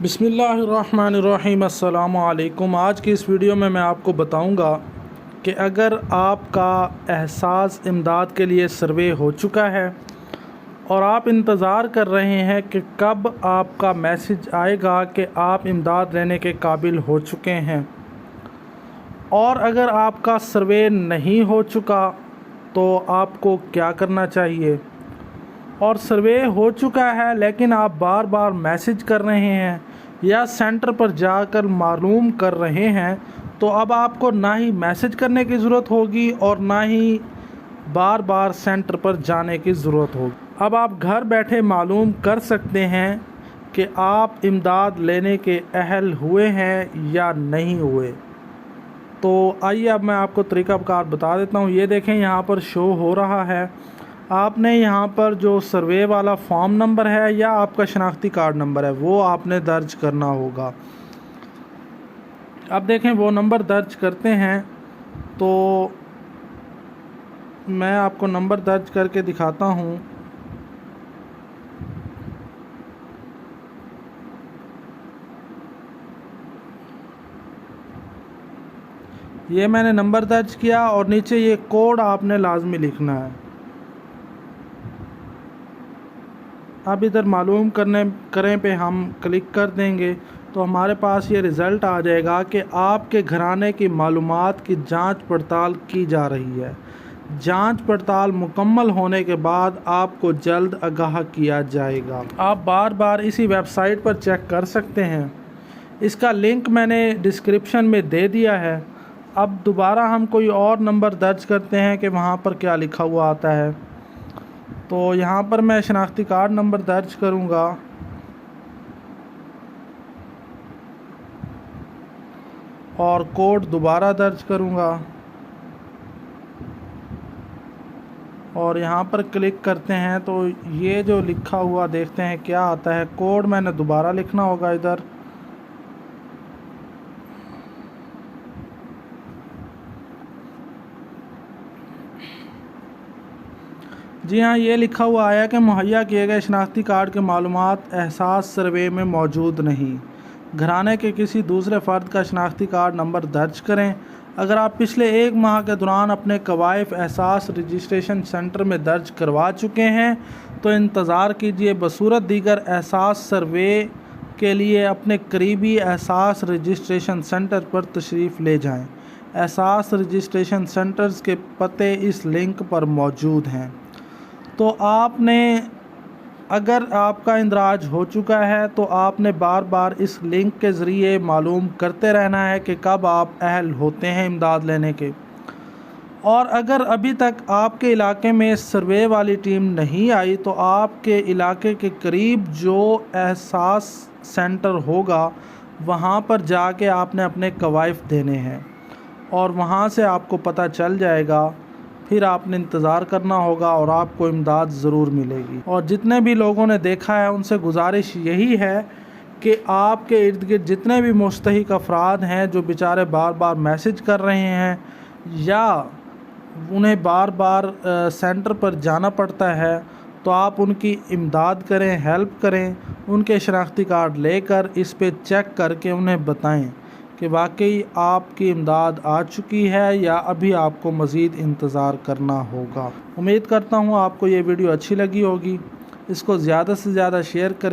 बिस्मिल्लाहिर्रहमानिर्रहीम। अस्सलामु अलैकुम। आज की इस वीडियो में मैं आपको बताऊंगा कि अगर आपका एहसास इमदाद के लिए सर्वे हो चुका है और आप इंतज़ार कर रहे हैं कि कब आपका मैसेज आएगा कि आप इमदाद लेने के काबिल हो चुके हैं, और अगर आपका सर्वे नहीं हो चुका तो आपको क्या करना चाहिए, और सर्वे हो चुका है लेकिन आप बार बार मैसेज कर रहे हैं या सेंटर पर जाकर मालूम कर रहे हैं, तो अब आपको ना ही मैसेज करने की ज़रूरत होगी और ना ही बार बार सेंटर पर जाने की ज़रूरत होगी। अब आप घर बैठे मालूम कर सकते हैं कि आप इमदाद लेने के अहल हुए हैं या नहीं हुए। तो आइए अब मैं आपको तरीक़ाकार बता देता हूँ। ये देखें, यहाँ पर शो हो रहा है। आपने यहाँ पर जो सर्वे वाला फॉर्म नंबर है या आपका शनाख्ती कार्ड नंबर है वो आपने दर्ज करना होगा। अब देखें, वो नंबर दर्ज करते हैं तो मैं आपको नंबर दर्ज करके दिखाता हूँ। ये मैंने नंबर दर्ज किया और नीचे ये कोड आपने लाजमी लिखना है। अब इधर मालूम करें पे हम क्लिक कर देंगे तो हमारे पास ये रिज़ल्ट आ जाएगा कि आपके घराने की मालूमात की जांच पड़ताल की जा रही है। जांच पड़ताल मुकम्मल होने के बाद आपको जल्द आगाह किया जाएगा। आप बार बार इसी वेबसाइट पर चेक कर सकते हैं। इसका लिंक मैंने डिस्क्रिप्शन में दे दिया है। अब दोबारा हम कोई और नंबर दर्ज करते हैं कि वहाँ पर क्या लिखा हुआ आता है। तो यहाँ पर मैं शनाख्ती कार्ड नंबर दर्ज करूँगा और कोड दोबारा दर्ज करूँगा और यहाँ पर क्लिक करते हैं तो ये जो लिखा हुआ देखते हैं क्या आता है। कोड मैंने दोबारा लिखना होगा इधर। जी हाँ, ये लिखा हुआ आया कि मुहैया किए गए शनाख्ती कार्ड के मालूमात एहसास सर्वे में मौजूद नहीं। घराने के किसी दूसरे फ़र्द का शनाख्ती कार्ड नंबर दर्ज करें। अगर आप पिछले 1 माह के दौरान अपने कवायफ एहसास रजिस्ट्रेशन सेंटर में दर्ज करवा चुके हैं तो इंतज़ार कीजिए। बसूरत दीगर एहसास सर्वे के लिए अपने करीबी एहसास रजिस्ट्रेशन सेंटर पर तशरीफ़ ले जाएँ। एहसास रजिस्ट्रेशन सेंटर्स के पते इस लिंक पर मौजूद हैं। तो आपने, अगर आपका इंदराज हो चुका है तो आपने बार बार इस लिंक के ज़रिए मालूम करते रहना है कि कब आप अहल होते हैं इमदाद लेने के। और अगर अभी तक आपके इलाके में सर्वे वाली टीम नहीं आई तो आपके इलाके के करीब जो एहसास सेंटर होगा वहाँ पर जाके आपने अपने कवायफ देने हैं और वहाँ से आपको पता चल जाएगा। फिर आपने इंतज़ार करना होगा और आपको इमदाद ज़रूर मिलेगी। और जितने भी लोगों ने देखा है उनसे गुजारिश यही है कि आपके इर्द गिर्द जितने भी मुस्तहिक अफराद हैं जो बेचारे बार बार मैसेज कर रहे हैं या उन्हें बार बार सेंटर पर जाना पड़ता है, तो आप उनकी इमदाद करें, हेल्प करें। उनके शनाख्ती कार्ड लेकर इस पे चेक करके उन्हें बताएं कि वाकई आपकी इमदाद आ चुकी है या अभी आपको मज़ीद इंतज़ार करना होगा। उम्मीद करता हूँ आपको ये वीडियो अच्छी लगी होगी। इसको ज़्यादा से ज़्यादा शेयर करें।